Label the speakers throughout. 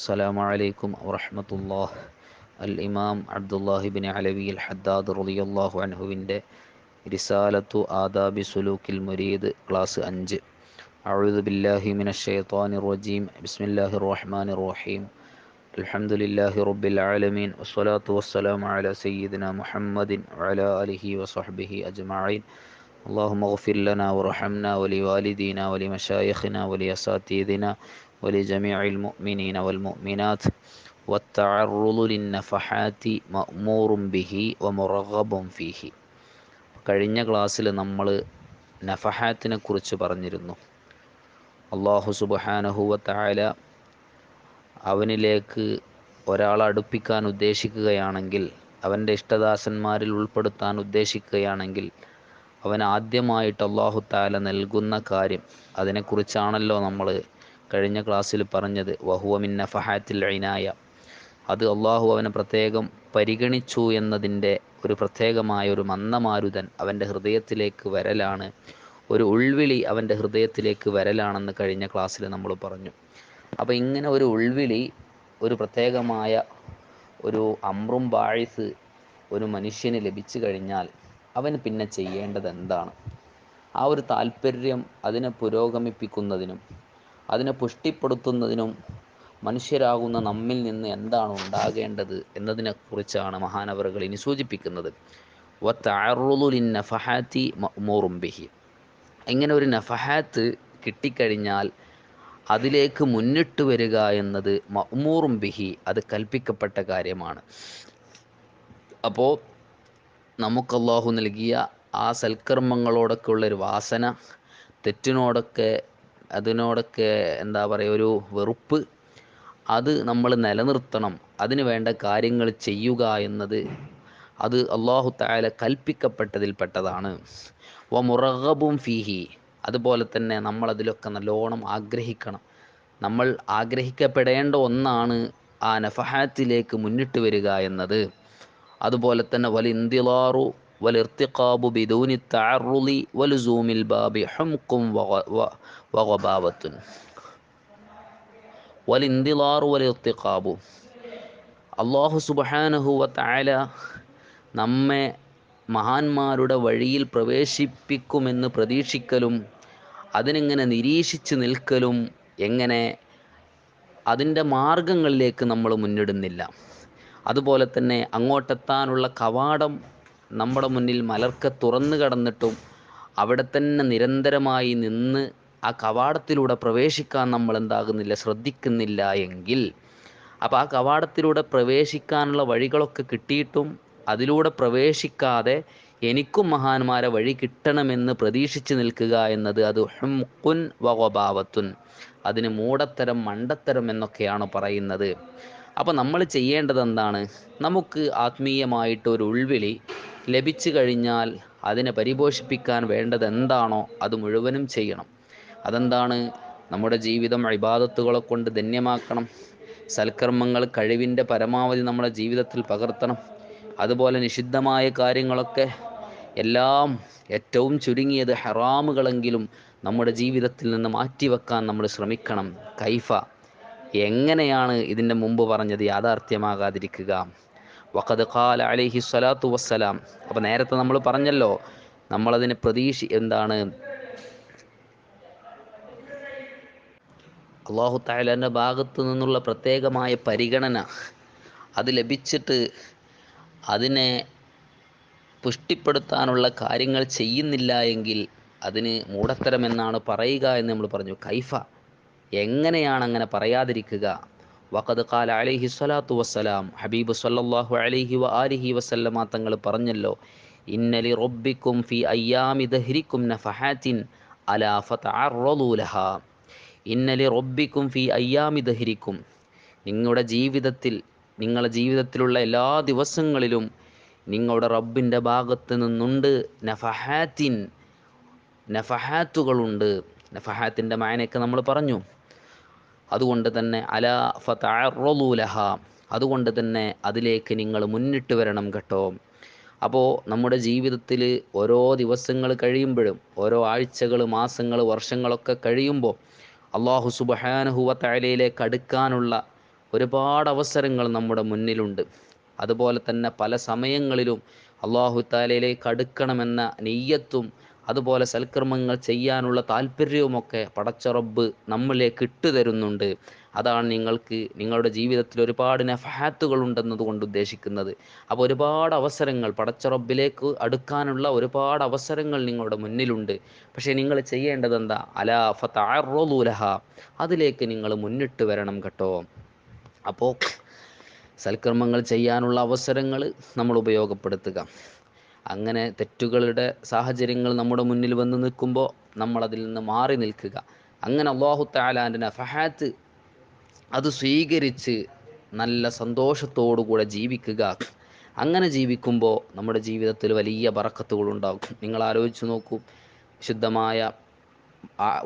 Speaker 1: السلام عليكم ورحمة الله. الإمام عبد الله بن علوي الحداد رضي الله عنه വിൻ്റെ رسالة آداب سلوك المريد class 5. أعوذ بالله من الشيطان الرجيم. بسم الله الرحمن الرحيم. الحمد لله رب العالمين والصلاة والسلام على سيدنا محمد وعلى آله وصحبه أجمعين. اللهم اغفر لنا وارحمنا ولوالدينا ولمشايخنا ولأساتذتنا ولجميع المؤمنين والمؤمنات. والتعرض للنفحات مأمور به ومرغب فيه. കഴിഞ്ഞ ക്ലാസ്സിൽ നമ്മൾ നഫഹാത്തിനെ കുറിച്ച് പറഞ്ഞിരുന്നു. അല്ലാഹു സുബ്ഹാനഹു വ തആല അവനിലേക്ക് ഒരാളെ അടുപ്പിക്കാൻ ഉദ്ദേശിക്കുകയാണെങ്കിൽ, അവൻ്റെ ഇഷ്ടദാസന്മാരിൽ ഉൾപ്പെടുത്താൻ ഉദ്ദേശിക്കുകയാണെങ്കിൽ അവൻ ആദ്യമായിട്ട് അല്ലാഹു തആല നൽകുന്ന കാര്യം, അതിനെക്കുറിച്ചാണല്ലോ നമ്മൾ കഴിഞ്ഞ ക്ലാസ്സിൽ പറഞ്ഞത്. വഹുവ മിൻ നഫഹാത്തിൽ ഇനായ, അത് അള്ളാഹു അവനെ പ്രത്യേകം പരിഗണിച്ചു എന്നതിൻ്റെ ഒരു പ്രത്യേകമായ ഒരു മന്ദമാരുതൻ അവൻ്റെ ഹൃദയത്തിലേക്ക് വരലാണ്, ഒരു ഉൾവിളി അവൻ്റെ ഹൃദയത്തിലേക്ക് വരലാണെന്ന് കഴിഞ്ഞ ക്ലാസ്സിൽ നമ്മൾ പറഞ്ഞു. അപ്പോൾ ഇങ്ങനെ ഒരു ഉൾവിളി, ഒരു പ്രത്യേകമായ ഒരു അമ്രും ബാഴിസ് ഒരു മനുഷ്യന് ലഭിച്ചു കഴിഞ്ഞാൽ അവന് പിന്നെ ചെയ്യേണ്ടത് എന്താണ്? ആ ഒരു താല്പര്യം അതിനെ പുരോഗമിപ്പിക്കുന്നതിനും അതിനെ പുഷ്ടിപ്പെടുത്തുന്നതിനും മനുഷ്യരാകുന്ന നമ്മിൽ നിന്ന് എന്താണ് ഉണ്ടാകേണ്ടത് എന്നതിനെക്കുറിച്ചാണ് മഹാനവറുകൾ ഇനി സൂചിപ്പിക്കുന്നത്. വതഅറുളു ലിന്നഫഹാത്തി മഅ്മൂറും ബിഹി. ഇങ്ങനെ ഒരു നഫഹാത്ത് കിട്ടിക്കഴിഞ്ഞാൽ അതിലേക്ക് മുന്നിട്ട് വരിക എന്നത് മഅ്മൂറും ബിഹി, അത് കൽപ്പിക്കപ്പെട്ട കാര്യമാണ്. അപ്പോൾ നമുക്ക് അല്ലാഹു നൽകിയ ആ സൽക്കർമ്മങ്ങളോടൊക്കെ ഉള്ളൊരു വാസന, അതിനോടൊക്കെ എന്താ പറയുക, ഒരു വെറുപ്പ്, അത് നമ്മൾ നിലനിർത്തണം. അതിന് വേണ്ട കാര്യങ്ങൾ ചെയ്യുക എന്നത് അത് അല്ലാഹു തആല കൽപ്പിക്കപ്പെട്ടതിൽപ്പെട്ടതാണ്. വമുറഗ്ഗബും ഫീഹി, അതുപോലെ തന്നെ നമ്മളതിലൊക്കെ നല്ലോണം ആഗ്രഹിക്കണം. നമ്മൾ ആഗ്രഹിക്കപ്പെടേണ്ട ഒന്നാണ് ആ നഫഹാത്തിലേക്ക് മുന്നിട്ട് വരിക എന്നത്. അതുപോലെ തന്നെ വലിന്തിലാറു വലിർത്തിഖാബു ബിദൂനി തഅറുളി വലുസൂമിൽ ബാബി ഹുംഖും വഗബാവത്തുൻ. വലിന്തിലാറു വലിർത്തിഖാബു, അല്ലാഹു സുബ്ഹാനഹു വ തആല നമ്മെ മഹാന്മാരുടെ വഴിയിൽ പ്രവേശിപ്പിക്കുമെന്ന് പ്രതീക്ഷിക്കലും അതിനിങ്ങനെ നിരീക്ഷിച്ച് നിൽക്കലും, എങ്ങനെ അതിൻ്റെ മാർഗങ്ങളിലേക്ക് നമ്മൾ മുന്നിടുന്നില്ല. അതുപോലെ തന്നെ അങ്ങോട്ടെത്താനുള്ള കവാടം നമ്മുടെ മുന്നിൽ മലർക്കെ തുറന്നു കടന്നിട്ടും അവിടെ തന്നെ നിരന്തരമായി നിന്ന് ആ കവാടത്തിലൂടെ പ്രവേശിക്കാൻ നമ്മൾ എന്താകുന്നില്ല, ശ്രദ്ധിക്കുന്നില്ല എങ്കിൽ, അപ്പോൾ ആ കവാടത്തിലൂടെ പ്രവേശിക്കാനുള്ള വഴികളൊക്കെ കിട്ടിയിട്ടും അതിലൂടെ പ്രവേശിക്കാതെ എനിക്കും മഹാന്മാരെ വഴി കിട്ടണമെന്ന് പ്രതീക്ഷിച്ച് നിൽക്കുക എന്നത് അത് ഹുംഖുൻ വഗബാവത്തുൻ, അതിന് മൂഢത്തരം, മണ്ടത്തരം എന്നൊക്കെയാണ് പറയുന്നത്. അപ്പോൾ നമ്മൾ ചെയ്യേണ്ടത് എന്താണ്? നമുക്ക് ആത്മീയമായിട്ട് ഒരു ഉൾവിളി ലഭിച്ചു കഴിഞ്ഞാൽ അതിനെ പരിപോഷിപ്പിക്കാൻ വേണ്ടത് എന്താണോ അത് മുഴുവനും ചെയ്യണം. അതെന്താണ്? നമ്മുടെ ജീവിതം ഇബാദത്തുകളെ കൊണ്ട് ധന്യമാക്കണം. സൽക്കർമ്മങ്ങൾ കഴിവിൻ്റെ പരമാവധി നമ്മുടെ ജീവിതത്തിൽ പകർത്തണം. അതുപോലെ നിഷിദ്ധമായ കാര്യങ്ങളൊക്കെ എല്ലാം, ഏറ്റവും ചുരുങ്ങിയത് ഹറാമുകളെങ്കിലും നമ്മുടെ ജീവിതത്തിൽ നിന്ന് മാറ്റിവെക്കാൻ നമ്മൾ ശ്രമിക്കണം. കൈഫ, എങ്ങനെയാണ് ഇതിൻ്റെ മുമ്പ് പറഞ്ഞത് യാഥാർത്ഥ്യമാകാതിരിക്കുക? വഖദ് ഖാല അലൈഹി സ്വലാത്തു വസ്സലാം. അപ്പോൾ നേരത്തെ നമ്മൾ പറഞ്ഞല്ലോ, നമ്മളതിനെ എന്താണ്, അല്ലാഹു തആലയുടെ ഭാഗത്തു നിന്നുള്ള പ്രത്യേകമായ പരിഗണന അത് ലഭിച്ചിട്ട് അതിനെ പുഷ്ടിപ്പെടുത്താനുള്ള കാര്യങ്ങൾ ചെയ്യുന്നില്ല എങ്കിൽ അതിന് മൂഢത്തരമെന്നാണ് പറയുക എന്ന് നമ്മൾ പറഞ്ഞു. കൈഫ, എങ്ങനെയാണ് അങ്ങനെ പറയാതിരിക്കുക? വഖദ് ഖാല അലൈഹി സ്വലാത്തു വസ്സലാം, ഹബീബ് സല്ലല്ലാഹു അലൈഹി വ ആലിഹി വസല്ലമ തങ്ങൾ പറഞ്ഞല്ലോ, ഇന്നലി റബ്ബിക്കും ഫി അയ്യാമി ദഹ്രിക്കും നഫഹാത്തിൻ അലാ ഫതഅറളൂ ലഹാ. ഇന്നലി റബ്ബിക്കും ഫി അയ്യാമി ദഹ്രിക്കും, നിങ്ങളുടെ ജീവിതത്തിലുള്ള എല്ലാ ദിവസങ്ങളിലും നിങ്ങളുടെ റബ്ബിൻ്റെ ഭാഗത്ത് നിന്നുണ്ട് നഫഹാത്തുകളുണ്ട്. നഫഹാത്തിൻ്റെ മാനയൊക്കെ നമ്മൾ പറഞ്ഞു. അതുകൊണ്ട് തന്നെ അലാ ഫതഅറളൂ ലഹാ, അതുകൊണ്ട് തന്നെ അതിലേക്ക് നിങ്ങൾ മുന്നിട്ട് വരണം കേട്ടോ. അപ്പോൾ നമ്മുടെ ജീവിതത്തിൽ ഓരോ ദിവസങ്ങൾ കഴിയുമ്പോഴും, ഓരോ ആഴ്ചകൾ, മാസങ്ങൾ, വർഷങ്ങളൊക്കെ കഴിയുമ്പോൾ അല്ലാഹു സുബ്ഹാനഹു വ തആലയിലേക്ക് അടുക്കാനുള്ള ഒരുപാട് അവസരങ്ങൾ നമ്മുടെ മുന്നിലുണ്ട്. അതുപോലെ തന്നെ പല സമയങ്ങളിലും അള്ളാഹു താലയിലേക്ക് അടുക്കണമെന്ന നെയ്യത്തും അതുപോലെ സൽക്കർമ്മങ്ങൾ ചെയ്യാനുള്ള താല്പര്യവുമൊക്കെ പടച്ച റബ്ബ് നമ്മളിലേക്ക് ഇട്ടുതരുന്നുണ്ട്. അതാണ് നിങ്ങൾക്ക് നിങ്ങളുടെ ജീവിതത്തിൽ ഒരുപാട് നഫഹാത്തുകൾ ഉണ്ടെന്നതുകൊണ്ട് ഉദ്ദേശിക്കുന്നത്. അപ്പോൾ ഒരുപാട് അവസരങ്ങൾ പടച്ച റബ്ബിലേക്ക് അടുക്കാനുള്ള ഒരുപാട് അവസരങ്ങൾ നിങ്ങളുടെ മുന്നിലുണ്ട്. പക്ഷേ നിങ്ങൾ ചെയ്യേണ്ടത് എന്താ? അലാ ഫതഅറദൂലഹ, അതിലേക്ക് നിങ്ങൾ മുന്നിട്ട് വരണം കേട്ടോ. അപ്പോൾ സൽക്കർമ്മങ്ങൾ ചെയ്യാനുള്ള അവസരങ്ങൾ നമ്മൾ ഉപയോഗപ്പെടുത്തുക. അങ്ങനെ തെറ്റുകളുടെ സാഹചര്യങ്ങൾ നമ്മുടെ മുന്നിൽ വന്ന് നിൽക്കുമ്പോൾ നമ്മളതിൽ നിന്ന് മാറി നിൽക്കുക. അങ്ങനെ അല്ലാഹു തആലാൻ്റെ നഫഹാത്ത് അത് സ്വീകരിച്ച് നല്ല സന്തോഷത്തോടുകൂടെ ജീവിക്കുക. അങ്ങനെ ജീവിക്കുമ്പോൾ നമ്മുടെ ജീവിതത്തിൽ വലിയ ബറക്കത്തുകളുണ്ടാകും. നിങ്ങൾ ആലോചിച്ച് നോക്കൂ, വിശുദ്ധമായ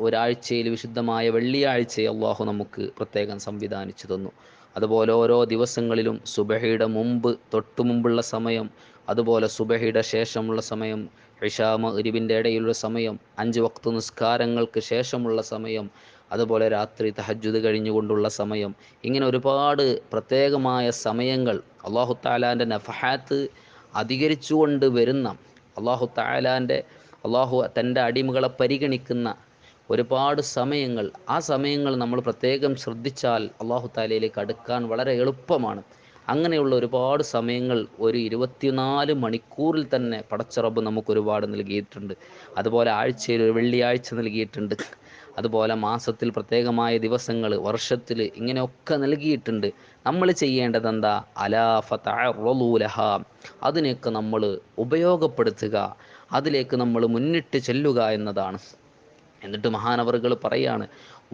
Speaker 1: ഒരാഴ്ചയിൽ വിശുദ്ധമായ വെള്ളിയാഴ്ചയെ അള്ളാഹു നമുക്ക് പ്രത്യേകം സംവിധാനിച്ചു തന്നു. അതുപോലെ ഓരോ ദിവസങ്ങളിലും സുബഹയുടെ മുമ്പ് തൊട്ടു മുമ്പുള്ള സമയം, അതുപോലെ സുബഹയുടെ ശേഷമുള്ള സമയം, ഇശാ മഗ്‌രിബിൻ്റെ ഇടയിലുള്ള സമയം, 5 വക്ത് നിസ്കാരങ്ങൾക്ക് ശേഷമുള്ള സമയം, അതുപോലെ രാത്രി തഹജ്ജുദ് കഴിഞ്ഞുകൊണ്ടുള്ള സമയം, ഇങ്ങനെ ഒരുപാട് പ്രത്യേകമായ സമയങ്ങൾ അല്ലാഹു തആലാൻ്റെ നഫഹാത്ത് അധികരിച്ചുകൊണ്ട് വരുന്ന, അള്ളാഹു തൻ്റെ അടിമകളെ പരിഗണിക്കുന്ന ഒരുപാട് സമയങ്ങൾ, ആ സമയങ്ങൾ നമ്മൾ പ്രത്യേകം ശ്രദ്ധിച്ചാൽ അല്ലാഹു തആലയിലേക്ക് അടുക്കാൻ വളരെ എളുപ്പമാണ്. അങ്ങനെയുള്ള ഒരുപാട് സമയങ്ങൾ ഒരു 24 മണിക്കൂറിൽ തന്നെ പടച്ച റബ്ബ് നമുക്ക് ഒരുപാട് നൽകിയിട്ടുണ്ട്. അതുപോലെ ആഴ്ചയിൽ ഒരു വെള്ളിയാഴ്ച നൽകിയിട്ടുണ്ട്. അതുപോലെ മാസത്തിൽ പ്രത്യേകമായ ദിവസങ്ങൾ, വർഷത്തിൽ ഇങ്ങനെയൊക്കെ നൽകിയിട്ടുണ്ട്. നമ്മൾ ചെയ്യേണ്ടത് എന്താ? അലാ ഫതഅറദൂ ലഹാ, അതിനെയൊക്കെ നമ്മൾ ഉപയോഗപ്പെടുത്തുക, അതിലേക്ക് നമ്മൾ മുന്നിട്ട് ചെല്ലുക എന്നതാണ്. എന്നിട്ട് മഹാനവറുകൾ പറയാണ്,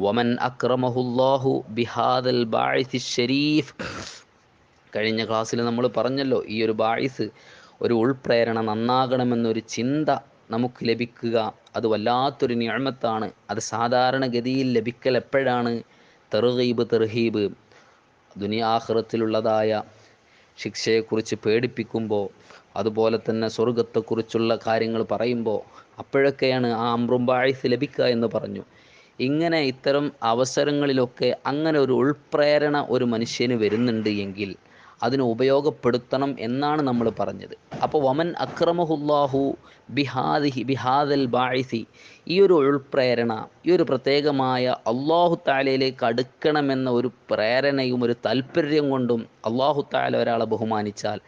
Speaker 1: വമൻ അക്രമഹുല്ലാഹു ബിഹാദൽ ബാഇസി ശരീഫ്. കഴിഞ്ഞ ക്ലാസ്സിൽ നമ്മൾ പറഞ്ഞല്ലോ, ഈ ഒരു ബാഇസ്, ഒരു ഉൾപ്രേരണ, നന്നാകണമെന്നൊരു ചിന്ത നമുക്ക് ലഭിക്കുക, അത് വല്ലാത്തൊരു നിഅമത്താണ്. അത് സാധാരണഗതിയിൽ ലഭിക്കൽ എപ്പോഴാണ്? തർഗീബ് തർഹീബ്, ദുനിയാഖിറത്തിലുള്ളതായ ശിക്ഷയെക്കുറിച്ച് പേടിപ്പിക്കുമ്പോൾ, അതുപോലെ തന്നെ സ്വർഗത്തെക്കുറിച്ചുള്ള കാര്യങ്ങൾ പറയുമ്പോൾ, അപ്പോഴൊക്കെയാണ് ആ അംറും ബാഇസ് ലഭിക്കുക എന്ന് പറഞ്ഞു. ഇങ്ങനെ ഇത്തരം അവസരങ്ങളിലൊക്കെ അങ്ങനെ ഒരു ഉൾപ്രേരണ ഒരു മനുഷ്യന് വരുന്നുണ്ട് എങ്കിൽ അതിനെ ഉപയോഗപ്പെടുത്തണം എന്നാണ് നമ്മൾ പറഞ്ഞത്. അപ്പോൾ വമൻ അക്രമഹുല്ലാഹു ബിഹാദൽ ബാഇസി, ഈ ഒരു ഉൾപ്രേരണ, ഈ ഒരു പ്രത്യേകമായ അല്ലാഹു തആലയിലേക്ക് അടുക്കണമെന്ന ഒരു പ്രേരണയും ഒരു താല്പര്യം കൊണ്ടും അല്ലാഹു തആല ഒരാളെ ബഹുമാനിച്ചാൽ,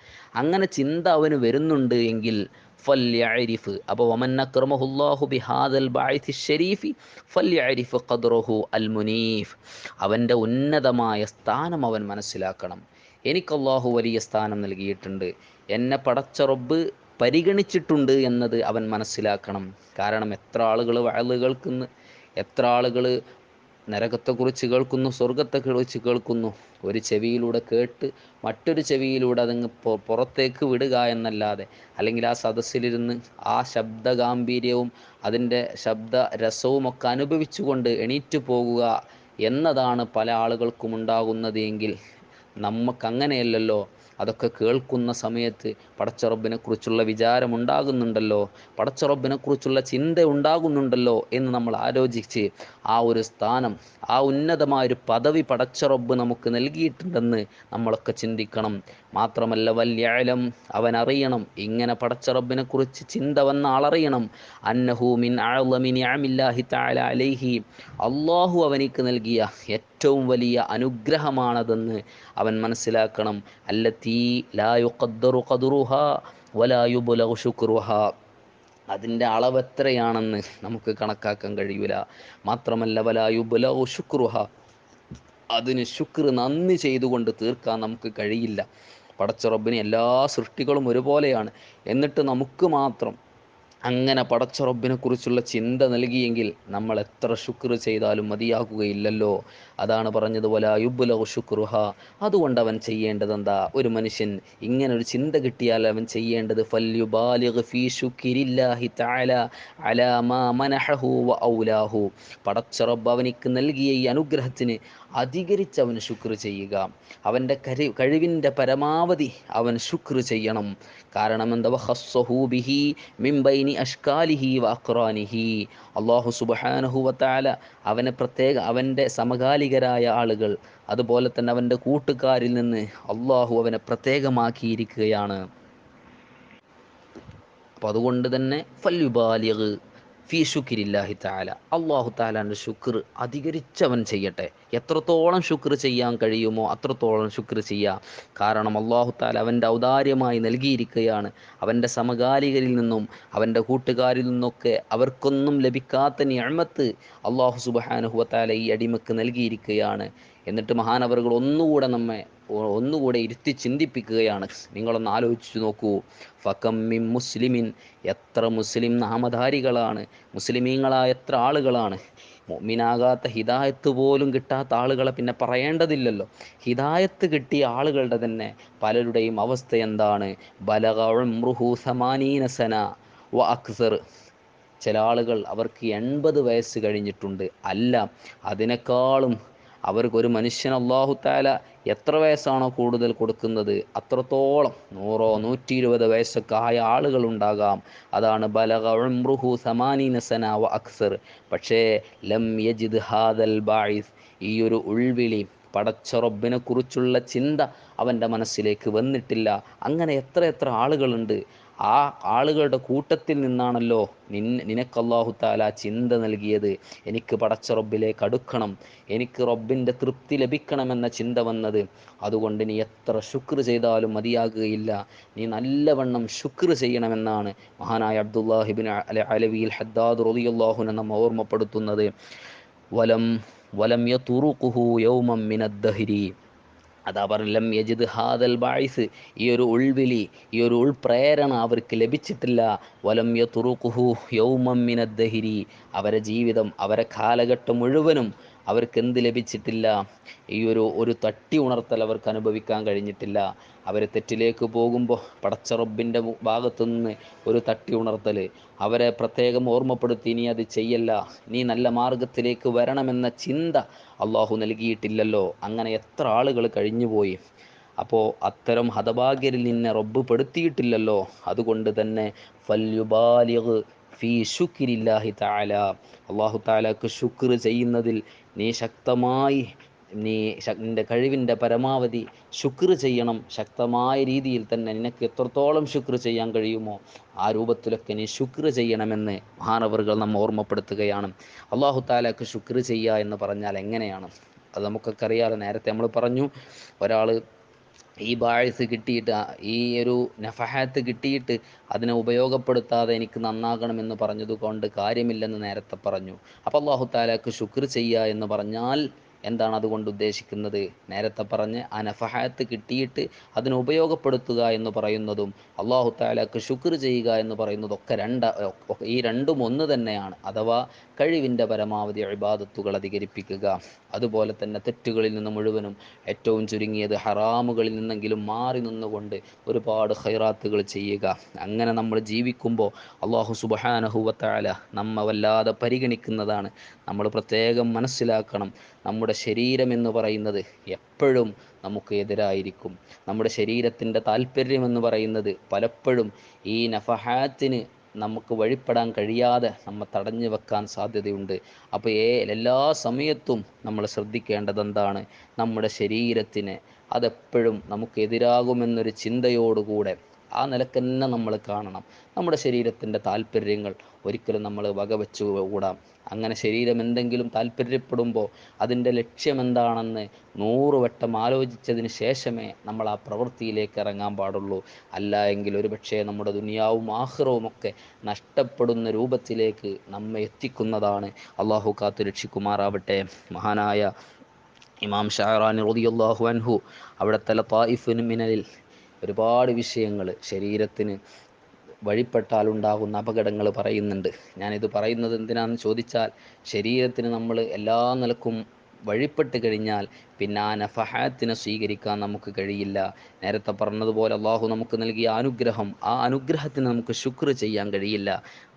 Speaker 1: അങ്ങനെ ചിന്ത അവന് വരുന്നുണ്ട് എങ്കിൽ ഫല്യഅരിഫ്, അപ്പോൾ വമൻ അക്രമഹുല്ലാഹു ബിഹാദൽ ബാഇസി ശരീഫി ഫല്യഅരിഫ് ഖദ്റഹു അൽ മുനീഫ്, അവൻ്റെ ഉന്നതമായ സ്ഥാനം അവൻ മനസ്സിലാക്കണം. എനിക്ക് അല്ലാഹു വലിയ സ്ഥാനം നൽകിയിട്ടുണ്ട്, എന്നെ പടച്ച റബ്ബ് പരിഗണിച്ചിട്ടുണ്ട് എന്നത് അവൻ മനസ്സിലാക്കണം. കാരണം എത്ര ആളുകൾ വഅള് കേൾക്കുന്നു, എത്ര ആളുകൾ നരകത്തെക്കുറിച്ച് കേൾക്കുന്നു, സ്വർഗത്തെക്കുറിച്ച് കേൾക്കുന്നു. ഒരു ചെവിയിലൂടെ കേട്ട് മറ്റൊരു ചെവിയിലൂടെ അതങ്ങ് പുറത്തേക്ക് വിടുക എന്നല്ലാതെ, അല്ലെങ്കിൽ ആ സദസ്സിലിരുന്ന് ആ ശബ്ദ ഗാംഭീര്യവും അതിൻ്റെ ശബ്ദ രസവും ഒക്കെ അനുഭവിച്ചുകൊണ്ട് എണീറ്റ് പോകുക എന്നതാണ് പല ആളുകൾക്കും ഉണ്ടാകുന്നത് എങ്കിൽ നമുക്കങ്ങനെയല്ലല്ലോ. അതൊക്കെ കേൾക്കുന്ന സമയത്ത് പടച്ചറബിനെക്കുറിച്ചുള്ള വിചാരമുണ്ടാകുന്നുണ്ടല്ലോ, പടച്ചറബിനെക്കുറിച്ചുള്ള ചിന്ത ഉണ്ടാകുന്നുണ്ടല്ലോ എന്ന് നമ്മൾ ആലോചിച്ച് ആ ഒരു സ്ഥാനം, ആ ഉന്നതമായൊരു പദവി പടച്ചറബ് നമുക്ക് നൽകിയിട്ടുണ്ടെന്ന് നമ്മളൊക്കെ ചിന്തിക്കണം. മാത്രമല്ല വല്യഅലം, അവൻ അറിയണം, ഇങ്ങനെ പടച്ചറബിനെക്കുറിച്ച് ചിന്ത വന്ന ആളറിയണം, അന്നഹു മിൻ അഅ്ളമി നിഅമില്ലാഹി തആല അലൈഹി, അല്ലാഹു അവനിക്ക് നൽകിയ ഏറ്റവും വലിയ അനുഗ്രഹമാണതെന്ന് അവൻ മനസ്സിലാക്കണം. അല്ലതീ ലാ യുഖദ്ദറു ഖദ്റുഹാ വലാ യുബ്ലഗു ശുക്റുഹാ, അതിൻ്റെ അളവ് എത്രയാണെന്ന് നമുക്ക് കണക്കാക്കാൻ കഴിയൂല. മാത്രമല്ല വലാ യുബ്ലഗു ശുക്റുഹാ, അതിന് ശുക്ർ, നന്ദി ചെയ്തുകൊണ്ട് തീർക്കാൻ നമുക്ക് കഴിയില്ല. പടച്ച റബ്ബിന് എല്ലാ സൃഷ്ടികളും ഒരുപോലെയാണ്, എന്നിട്ട് നമുക്ക് മാത്രം അങ്ങനെ പടച്ച റബ്ബിനെക്കുറിച്ചുള്ള ചിന്ത നൽകിയെങ്കിൽ നമ്മൾ എത്ര ശുക്ർ ചെയ്താലും മതിയാകുകയില്ലല്ലോ. അതാണ് പറഞ്ഞത് വലാ യുബ്ലഗു ശുക്റുഹാ. അതുകൊണ്ട് അവൻ ചെയ്യേണ്ടത് എന്താ? ഒരു മനുഷ്യൻ ഇങ്ങനൊരു ചിന്ത കിട്ടിയാൽ അവൻ ചെയ്യേണ്ടത് ഫല്യുബാലിഗ് ഫീ ശുക്രില്ലാഹി തആല അലാ മാ മനഹഹു വ ഔലാഹു, പടച്ച റബ്ബ് അവനിക്ക് നൽകിയ ഈ അനുഗ്രഹത്തിന് അധികരിച്ച് അവൻ ശുക്ർ ചെയ്യുക. അവൻ്റെ കഴിവിൻ്റെ പരമാവധി അവൻ ശുക്ർ ചെയ്യണം. കാരണം എന്താ, വഖസ്സഹു ബിഹി മിൻ ബൈനി അഷ്കാലിഹി വഅഖ്റാനിഹി, അല്ലാഹു സുബ്ഹാനഹു വതആല അവനെ അവൻ്റെ സമകാലികരായ ആളുകൾ അതുപോലെ തന്നെ അവൻ്റെ കൂട്ടുകാരിൽ നിന്ന് അള്ളാഹു അവനെ പ്രത്യേകമാക്കിയിരിക്കുകയാണ്. അപ്പോൾ അതുകൊണ്ട് തന്നെ ഫല്യുബാലിഗ് ഫീ ശുക്രില്ലാഹി തആല, അള്ളാഹു തആലാൻ്റെ ശുക്ർ അധികരിച്ചവൻ ചെയ്യട്ടെ. എത്രത്തോളം ശുക്ർ ചെയ്യാൻ കഴിയുമോ അത്രത്തോളം ശുക്ർ ചെയ്യുക. കാരണം അള്ളാഹു തആല അവൻ്റെ ഔദാര്യമായി നൽകിയിരിക്കുകയാണ്. അവൻ്റെ സമകാലികരിൽ നിന്നും അവൻ്റെ കൂട്ടുകാരിൽ നിന്നൊക്കെ അവർക്കൊന്നും ലഭിക്കാത്ത നിഅമത്ത് അള്ളാഹു സുബ്ഹാനഹു വതആല ഈ അടിമക്ക് നൽകിയിരിക്കുകയാണ്. എന്നിട്ട് മഹാനവറുകൾ ഒന്നുകൂടെ ഇരുത്തി ചിന്തിപ്പിക്കുകയാണ്. നിങ്ങളൊന്ന് ആലോചിച്ചു നോക്കൂ. ഫകം മിൻ മുസ്ലിമിൻ, എത്ര മുസ്ലിം നാമധാരികളാണ്, മുസ്ലിമീങ്ങളായ എത്ര ആളുകളാണ്. മുഅ്മിനാകാത്ത ഹിദായത്ത് പോലും കിട്ടാത്ത ആളുകളെ പിന്നെ പറയേണ്ടതില്ലല്ലോ. ഹിദായത്ത് കിട്ടിയ ആളുകളുടെ തന്നെ പലരുടെയും അവസ്ഥ എന്താണ്? ബലഗ ഉംറുഹു 80 സന വ അക്സർ, ചില ആളുകൾ അവർക്ക് 80 വയസ്സ് കഴിഞ്ഞിട്ടുണ്ട്. അല്ല, അതിനേക്കാളും അവർക്കൊരു മനുഷ്യൻ അല്ലാഹു തആല എത്ര വയസ്സാണോ കൂടുതൽ കൊടുക്കുന്നത് അത്രത്തോളം 100 120 വയസ്സൊക്കെ ആയ ആളുകളുണ്ടാകാം. അതാണ് ബലഗ ഉംറുഹു 80 സന വ അക്സർ. പക്ഷേ ലം യജിദ് ഹാദൽ ബാഇസ്, ഈ ഒരു ഉൾവിളി, പടച്ച റബ്ബിനെ കുറിച്ചുള്ള ചിന്ത അവൻ്റെ മനസ്സിലേക്ക് വന്നിട്ടില്ല. അങ്ങനെ എത്ര ആളുകളുണ്ട്. ആ ആളുകളുടെ കൂട്ടത്തിൽ നിന്നാണല്ലോ നിനക്ക് അല്ലാഹു തആല ചിന്ത നൽകിയത്. എനിക്ക് പടച്ച റബ്ബിലേക്ക് അടുക്കണം, എനിക്ക് റബ്ബിൻ്റെ തൃപ്തി ലഭിക്കണമെന്ന ചിന്ത വന്നത്. അതുകൊണ്ട് നീ എത്ര ശുക്ർ ചെയ്താലും മതിയാകുകയില്ല. നീ നല്ലവണ്ണം ശുക്ർ ചെയ്യണമെന്നാണ് മഹാനായ അബ്ദുല്ലാഹിബ്നു അലവിൽ ഹദ്ദാദ് റളിയല്ലാഹു അൻഹു നമ്മെ ഓർമ്മപ്പെടുത്തുന്നത്. വലം വലം യതുറുഖുഹു യൗമൻ മിനദ്ദഹരി, അതാ ലം യജിദ് ഹാദൽ ബാഇസ്, ഈ ഒരു ഉൾവിളി, ഈ ഒരു ഉൾപ്രേരണ അവർക്ക് ലഭിച്ചിട്ടില്ല. വലം യതുറുഖുഹു യൗമൻ മിനദ്ദഹരി, അവരെ ജീവിതം, അവരെ കാലഘട്ടം മുഴുവനും അവർക്ക് എന്ത് ലഭിച്ചിട്ടില്ല? ഈ ഒരു തട്ടി ഉണർത്തൽ അവർക്ക് അനുഭവിക്കാൻ കഴിഞ്ഞിട്ടില്ല. അവർ തെറ്റിലേക്ക് പോകുമ്പോൾ പടച്ച റബ്ബിൻ്റെ ഭാഗത്തു നിന്ന് ഒരു തട്ടി ഉണർത്തൽ, അവരെ പ്രത്യേകം ഓർമ്മപ്പെടുത്തി, നീ അത് ചെയ്യല്ല, നീ നല്ല മാർഗത്തിലേക്ക് വരണമെന്ന ചിന്ത അള്ളാഹു നൽകിയിട്ടില്ലല്ലോ. അങ്ങനെ എത്ര ആളുകൾ കഴിഞ്ഞുപോയി. അപ്പോൾ അത്തരം ഹതഭാഗ്യരിൽ നിന്നെ റബ്ബ് പെടുത്തിയിട്ടില്ലല്ലോ. അതുകൊണ്ട് തന്നെ ഫല്യുബാലിഗ് ഫീ ശുക്രില്ലാഹി തആല, അള്ളാഹു തആലക്ക് ശുക്ർ ചെയ്യുന്നതിൽ നീ ശക്തമായി, നിൻ്റെ കഴിവിൻ്റെ പരമാവധി ശുക്ർ ചെയ്യണം. ശക്തമായ രീതിയിൽ തന്നെ നിനക്ക് എത്രത്തോളം ശുക്ർ ചെയ്യാൻ കഴിയുമോ ആ രൂപത്തിലൊക്കെ നീ ശുക്ർ ചെയ്യണമെന്ന് മഹാനവറുകൾ നമ്മെ ഓർമ്മപ്പെടുത്തുകയാണ്. അള്ളാഹു തആലക്ക് ശുക്ർ ചെയ്യുക എന്ന് പറഞ്ഞാൽ എങ്ങനെയാണ്? അത് നമുക്കൊക്കെ അറിയാലോ. നേരത്തെ നമ്മൾ പറഞ്ഞു, ഒരാൾ ഈ ബാഴ്സ് കിട്ടിയിട്ട്, ഈ ഒരു നഫഹാത്ത് കിട്ടിയിട്ട് അതിനെ ഉപയോഗപ്പെടുത്താതെ എനിക്ക് നന്നാകണമെന്ന് പറഞ്ഞതുകൊണ്ട് കാര്യമില്ലെന്ന് നേരത്തെ പറഞ്ഞു. അപ്പോൾ അല്ലാഹു തആലക്ക് ശുക്ർ ചെയ്യുക എന്ന് പറഞ്ഞാൽ എന്താണ് അതുകൊണ്ട് ഉദ്ദേശിക്കുന്നത്? നേരത്തെ പറഞ്ഞ് ആ നഫഹാത്ത് കിട്ടിയിട്ട് അതിനെ ഉപയോഗപ്പെടുത്തുക എന്ന് പറയുന്നതും അല്ലാഹു തആലക്ക് ശുക്ർ ചെയ്യുക എന്ന് പറയുന്നതൊക്കെ ഈ രണ്ടും ഒന്ന് തന്നെയാണ്. അഥവാ കഴിവിൻ്റെ പരമാവധി ഇബാദത്തുകൾ അധികരിപ്പിക്കുക, അതുപോലെ തന്നെ തെറ്റുകളിൽ നിന്ന് മുഴുവനും ഏറ്റവും ചുരുങ്ങിയത് ഹറാമുകളിൽ നിന്നെങ്കിലും മാറി നിന്നുകൊണ്ട് ഒരുപാട് ഖൈറാത്തുകൾ ചെയ്യുക. അങ്ങനെ നമ്മൾ ജീവിക്കുമ്പോൾ അല്ലാഹു സുബ്ഹാനഹു വ തആല നമ്മെ വല്ലാതെ പരിഗണിക്കുന്നതാണ്. നമ്മൾ പ്രത്യേകം മനസ്സിലാക്കണം, നമ്മുടെ ശരീരം എന്ന് പറയുന്നത് എപ്പോഴും നമുക്ക് എതിരായിരിക്കും. നമ്മുടെ ശരീരത്തിൻ്റെ താല്പര്യമെന്ന് പറയുന്നത് പലപ്പോഴും ഈ നഫഹാത്തിന് നമുക്ക് വഴിപ്പെടാൻ കഴിയാതെ നമ്മെ തടഞ്ഞു വെക്കാൻ സാധ്യതയുണ്ട്. അപ്പോൾ എല്ലാ സമയത്തും നമ്മൾ ശ്രദ്ധിക്കേണ്ടത് എന്താണ്? നമ്മുടെ ശരീരത്തിന് അതെപ്പോഴും നമുക്ക് എതിരാകുമെന്നൊരു ചിന്തയോടുകൂടെ ആ നിലക്ക് തന്നെ നമ്മൾ കാണണം. നമ്മുടെ ശരീരത്തിൻ്റെ താല്പര്യങ്ങൾ ഒരിക്കലും നമ്മൾ വകവെച്ചുകൂടാ. അങ്ങനെ ശരീരം എന്തെങ്കിലും താല്പര്യപ്പെടുമ്പോൾ അതിൻ്റെ ലക്ഷ്യമെന്താണെന്ന് 100 വട്ടം ആലോചിച്ചതിന് ശേഷമേ നമ്മൾ ആ പ്രവൃത്തിയിലേക്ക് ഇറങ്ങാൻ പാടുള്ളൂ. അല്ല എങ്കിൽ ഒരുപക്ഷെ നമ്മുടെ ദുനിയാവും ആഖിറവും ഒക്കെ നഷ്ടപ്പെടുന്ന രൂപത്തിലേക്ക് നമ്മെ എത്തിക്കുന്നതാണ്. അള്ളാഹു കാത്തു രക്ഷിക്കുമാറാവട്ടെ. മഹാനായ ഇമാം ഷഅറാനി റളിയല്ലാഹു അൻഹു അവിടുത്തെ ലതായിഫുൽ മിനലിൽ ഒരുപാട് വിഷയങ്ങൾ ശരീരത്തിന് വഴിപ്പെട്ടാലുണ്ടാകുന്ന അപകടങ്ങൾ പറയുന്നുണ്ട്. ഞാനിത് പറയുന്നത് എന്തിനാണെന്ന് ചോദിച്ചാൽ, ശരീരത്തിന് നമ്മൾ എല്ലാ നിലക്കും വഴിപ്പെട്ട് കഴിഞ്ഞാൽ പിന്നെ ആ നഫഹാത്തിനെ സ്വീകരിക്കാൻ നമുക്ക് കഴിയില്ല. നേരത്തെ പറഞ്ഞതുപോലെ അള്ളാഹു നമുക്ക് നൽകിയ അനുഗ്രഹം, ആ അനുഗ്രഹത്തിന് നമുക്ക് ശുക്ർ ചെയ്യാൻ കഴിയില്ല.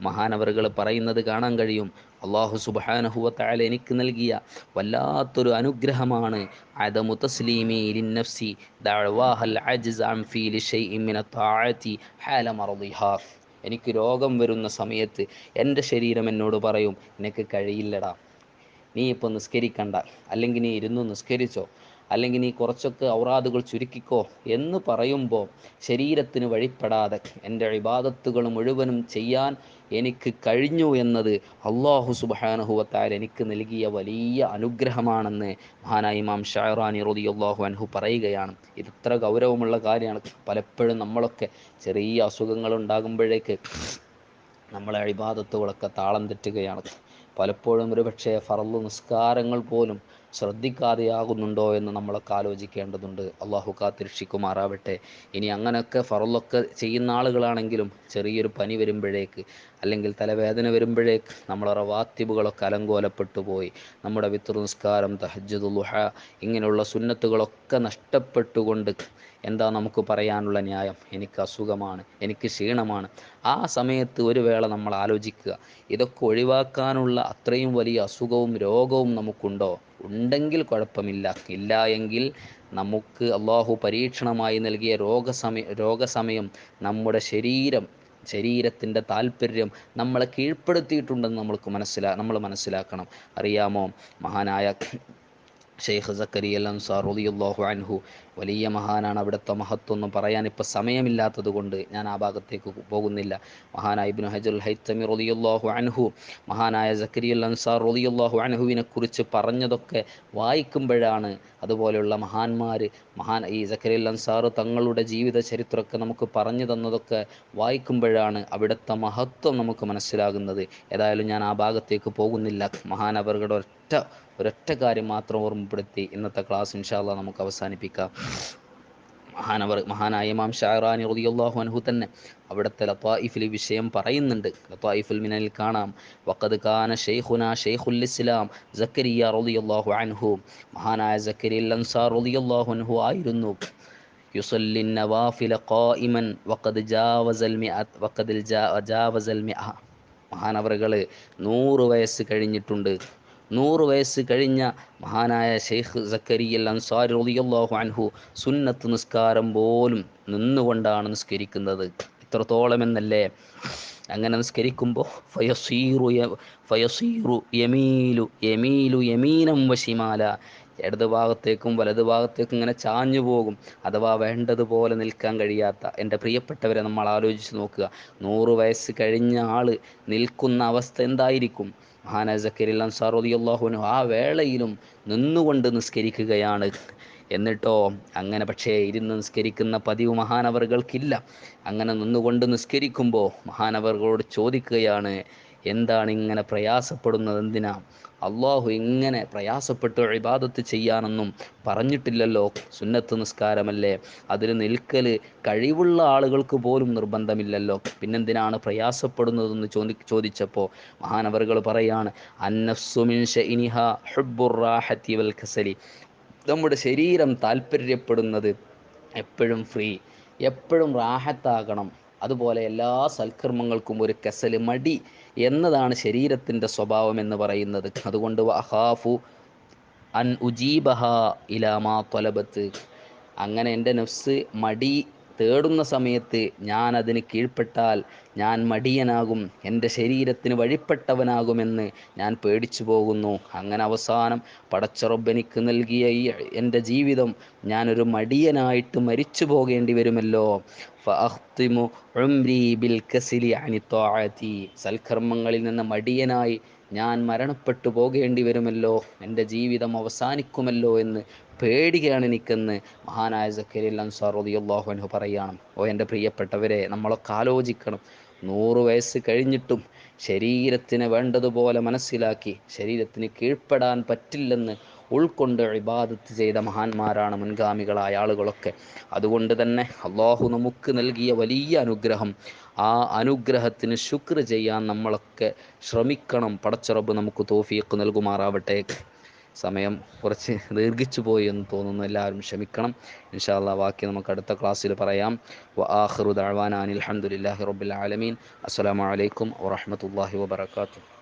Speaker 1: മഹാനവറുകൾ പറയുന്നത് കാണാൻ കഴിയും, അള്ളാഹു സുബ്ഹാനഹു വ തആല എനിക്ക് നൽകിയ വല്ലാത്തൊരു അനുഗ്രഹമാണ് അദമു തസ്ലീമി ലിന്നഫ്സി ദഅവാഹൽ അജ്സ് അൻ ഫീലി ഷൈഇൻ മിന തആഅതി ഹാല മർദിഹാ. എനിക്ക് രോഗം വരുന്ന സമയത്ത് എൻ്റെ ശരീരം എന്നോട് പറയും, നിനക്ക് കഴിയില്ലടാ, നീ ഇപ്പോൾ നിസ്കരിക്കണ്ട, അല്ലെങ്കിൽ നീ ഇരുന്ന് നിസ്കരിച്ചോ, അല്ലെങ്കിൽ നീ കുറച്ചൊക്കെ ഔറാദുകൾ ചുരുക്കിക്കോ എന്ന് പറയുമ്പോൾ ശരീരത്തിന് വഴിപ്പെടാതെ എൻ്റെ ഇബാദത്തുകൾ മുഴുവനും ചെയ്യാൻ എനിക്ക് കഴിഞ്ഞു എന്നത് അള്ളാഹു സുബ്ഹാനഹു വ തആല എനിക്ക് നൽകിയ വലിയ അനുഗ്രഹമാണെന്ന് മഹാനായ ഇമാം ഷഅറാനി റളിയല്ലാഹു അൻഹു പറയുകയാണ്. ഇത് ഇത്ര ഗൗരവമുള്ള കാര്യമാണ്. പലപ്പോഴും നമ്മളൊക്കെ ചെറിയ അസുഖങ്ങൾ ഉണ്ടാകുമ്പോഴേക്ക് നമ്മളെ ഇബാദത്തുകളൊക്കെ താളം തെറ്റുകയാണ്. പലപ്പോഴും ഒരുപക്ഷെ ഫർള് നിസ്കാരങ്ങൾ പോലും ശ്രദ്ധിക്കാതെയാകുന്നുണ്ടോ എന്ന് നമ്മളൊക്കെ ആലോചിക്കേണ്ടതുണ്ട്. അള്ളാഹു കാത്തിരക്ഷിക്കുമാറാവട്ടെ. ഇനി അങ്ങനെയൊക്കെ ഫർളൊക്കെ ചെയ്യുന്ന ആളുകളാണെങ്കിലും ചെറിയൊരു പനി വരുമ്പോഴേക്ക് അല്ലെങ്കിൽ തലവേദന വരുമ്പോഴേക്ക് നമ്മളെ റവാത്തിബുകളൊക്കെ അലങ്കോലപ്പെട്ടു പോയി, നമ്മുടെ വിത്ർ നിസ്കാരം, തഹജ്ജുദ്, ളുഹ ഇങ്ങനെയുള്ള സുന്നത്തുകളൊക്കെ നഷ്ടപ്പെട്ടുകൊണ്ട് എന്താ നമുക്ക് പറയാനുള്ള ന്യായം? എനിക്ക് അസുഖമാണ്, എനിക്ക് ക്ഷീണമാണ്. ആ സമയത്ത് ഒരു വേള നമ്മൾ ആലോചിക്കുക, ഇതൊക്കെ ഒഴിവാക്കാനുള്ള അത്രയും വലിയ അസുഖവും രോഗവും നമുക്കുണ്ടോ? ഉണ്ടെങ്കിൽ കുഴപ്പമില്ല. ഇല്ല എങ്കിൽ നമുക്ക് അള്ളാഹു പരീക്ഷണമായി നൽകിയ രോഗസമയം നമ്മുടെ ശരീരത്തിൻ്റെ താല്പര്യം നമ്മളെ കീഴ്പ്പെടുത്തിയിട്ടുണ്ടെന്ന് നമ്മൾ മനസ്സിലാക്കണം. അറിയാമോ, മഹാനായ ഷെയ്ഖ് സക്കരിയ അൽ അൻസാർ റളിയല്ലാഹു അൻഹു വലിയ മഹാനാണ്. അവിടുത്തെ മഹത്വമൊന്നും പറയാൻ ഇപ്പോൾ സമയമില്ലാത്തത് കൊണ്ട് ഞാൻ ആ ഭാഗത്തേക്ക് പോകുന്നില്ല. മഹാനായ ഇബ്നു ഹജറുൽ ഹൈത്തമി റളിയല്ലാഹു അൻഹു മഹാനായ സക്കരിയ അൽ അൻസാർ റളിയല്ലാഹു അൻഹുവിനെ കുറിച്ച് പറഞ്ഞതൊക്കെ വായിക്കുമ്പോഴാണ്, അതുപോലെയുള്ള ഈ സക്കരിയ അൽ അൻസാർ തങ്ങളുടെ ജീവിത ചരിത്രമൊക്കെ നമുക്ക് പറഞ്ഞു തന്നതൊക്കെ വായിക്കുമ്പോഴാണ് അവിടുത്തെ മഹത്വം നമുക്ക് മനസ്സിലാകുന്നത്. ഏതായാലും ഞാൻ ആ ഭാഗത്തേക്ക് പോകുന്നില്ല. മഹാനവറുകളുടെ ഒരൊറ്റ കാര്യം മാത്രം ഓർമ്മപ്പെടുത്തി ഇന്നത്തെ ക്ലാസ് ഇൻഷാ അല്ലാഹ് നമുക്ക് അവസാനിപ്പിക്കാം. മഹാനായ ഇമാം ഷഅറാനി റളിയല്ലാഹു അൻഹു തന്നെ അവിടുത്തെ ലത്വായിഫിൽ വിഷയം പറയുന്നുണ്ട്. ലത്വായിഫുൽ മിനനിൽ കാണാം, വഖദ് കാന ശൈഖുനാ ശൈഖുൽ ഇസ്ലാം സക്കരിയ റളിയല്ലാഹു അൻഹു, മഹാനായ സക്കരിയ അൽ അൻസാർ റളിയല്ലാഹു അൻഹു ആയിരുന്നു യുസല്ലി നവാഫില ഖായിമൻ വഖദ് ജാവസൽ മിഅ. മഹാനവറുകൾ 100 വയസ്സ് കഴിഞ്ഞിട്ടുണ്ട്. 100 വയസ്സ് കഴിഞ്ഞ മഹാനായ ഷെയ്ഖ് സക്കരിയ അൽ അൻസാരി റളിയല്ലാഹു അൻഹു സുന്നത്ത് നിസ്കാരം പോലും നിന്നുകൊണ്ടാണ് നിസ്കരിക്കുന്നത്. ഇത്രത്തോളം എന്നല്ലേ? അങ്ങനെ നിസ്കരിക്കുമ്പോൾ ഫയസീറു യമീലു യമീനം വശിമാല, ഇടത് ഭാഗത്തേക്കും വലത് ഭാഗത്തേക്കും ഇങ്ങനെ ചാഞ്ഞു പോകും. അഥവാ വേണ്ടതുപോലെ നിൽക്കാൻ കഴിയാത്ത എൻ്റെ പ്രിയപ്പെട്ടവരെ നമ്മൾ ആലോചിച്ച് നോക്കുക. 100 വയസ്സ് കഴിഞ്ഞ ആൾ നിൽക്കുന്ന അവസ്ഥ എന്തായിരിക്കും? മഹാനായ സക്കരിയ അൽ അൻസാർ റളിയല്ലാഹു അൻഹു ആ വേളയിലും നിന്നുകൊണ്ട് നിസ്കരിക്കുകയാണ്. എന്നിട്ടോ അങ്ങനെ പക്ഷേ ഇരുന്ന് നിസ്കരിക്കുന്ന പതിവ് മഹാനവറുകൾക്കില്ല. അങ്ങനെ നിന്നുകൊണ്ട് നിസ്കരിക്കുമ്പോൾ മഹാനവറുകളോട് ചോദിക്കുകയാണ്, എന്താണ് ഇങ്ങനെ പ്രയാസപ്പെടുന്നത്? എന്തിനാ? അള്ളാഹു ഇങ്ങനെ പ്രയാസപ്പെട്ട് ഇബാദത്ത് ചെയ്യാനൊന്നും പറഞ്ഞിട്ടില്ലല്ലോ. സുന്നത്ത് നിസ്കാരമല്ലേ, അതിൽ നിൽക്കൽ കഴിവുള്ള ആളുകൾക്ക് പോലും നിർബന്ധമില്ലല്ലോ, പിന്നെന്തിനാണ് പ്രയാസപ്പെടുന്നതെന്ന് ചോദിച്ചപ്പോൾ മഹാനവറുകൾ പറയാണ്, അന്നഫ്സു മിൻ ശഅനിഹാ ഹുബ്ബുർ റാഹത്തി വൽ കസലി. നമ്മുടെ ശരീരം താല്പര്യപ്പെടുന്നത് എപ്പോഴും എപ്പോഴും റാഹത്താകണം. അതുപോലെ എല്ലാ സൽക്കർമ്മങ്ങൾക്കും ഒരു കസല്, മടി എന്നതാണ് ശരീരത്തിൻ്റെ സ്വഭാവം എന്ന് പറയുന്നത്. അതുകൊണ്ട് വഅഖാഫു അൻ ഉജീബഹ ഇലാ മാ ത്വലബത്ത്. അങ്ങനെ എൻ്റെ നഫ്സ് മടി തേടുന്ന സമയത്ത് ഞാൻ അതിന് കീഴ്പ്പെട്ടാൽ ഞാൻ മടിയനാകും, എൻ്റെ ശരീരത്തിന് വഴിപ്പെട്ടവനാകുമെന്ന് ഞാൻ പേടിച്ചു പോകുന്നു. അങ്ങനെ അവസാനം പടച്ച റബ്ബ് എനിക്ക് നൽകിയ എൻ്റെ ജീവിതം ഞാനൊരു മടിയനായിട്ട് മരിച്ചു പോകേണ്ടി വരുമല്ലോ. ഫഅഖ്തിമു ഉംരി ബിൽ കസ്ലി അനി ത്വാഅതി. സൽക്കർമ്മങ്ങളിൽ നിന്ന് മടിയനായി ഞാൻ മരണപ്പെട്ടു പോകേണ്ടി വരുമല്ലോ, എൻ്റെ ജീവിതം അവസാനിക്കുമല്ലോ എന്ന് പേടിയാണ് എനിക്കെന്ന് മഹാനായ സക്കരിയ അൽ അൻസാർ റളിയല്ലാഹു അൻഹു പറയുകയാണ്. എൻ്റെ പ്രിയപ്പെട്ടവരെ, നമ്മളൊക്കെ ആലോചിക്കണം, 100 വയസ്സ് കഴിഞ്ഞിട്ടും ശരീരത്തിന് വേണ്ടതുപോലെ മനസ്സിലാക്കി ശരീരത്തിന് കീഴ്പ്പെടാൻ പറ്റില്ലെന്ന് ഉൾക്കൊണ്ട് ഇബാദത്ത് ചെയ്ത മഹാന്മാരാണ് മുൻഗാമികളായ ആളുകളൊക്കെ. അതുകൊണ്ട് തന്നെ അള്ളാഹു നമുക്ക് നൽകിയ വലിയ അനുഗ്രഹം, ആ അനുഗ്രഹത്തിന് ശുക്ർ ചെയ്യാൻ നമ്മളൊക്കെ ശ്രമിക്കണം. പടച്ച റബ്ബ് നമുക്ക് തൗഫീഖ് നൽകുമാറാവട്ടെ. സമയം കുറച്ച് ദീർഘിച്ചു പോയി എന്ന് തോന്നുന്നു, എല്ലാവരും ക്ഷമിക്കണം. ഇൻഷാ അല്ലാഹ് ബാക്കി നമുക്ക് അടുത്ത ക്ലാസ്സിൽ പറയാം. വആഖിറു ദഅവാനാ അനിൽ ഹംദുലില്ലാഹി റബ്ബിൽ ആലമീൻ. അസ്സലാമു അലൈക്കും വറഹ്മത്തുള്ളാഹി വബറകാതുഹു.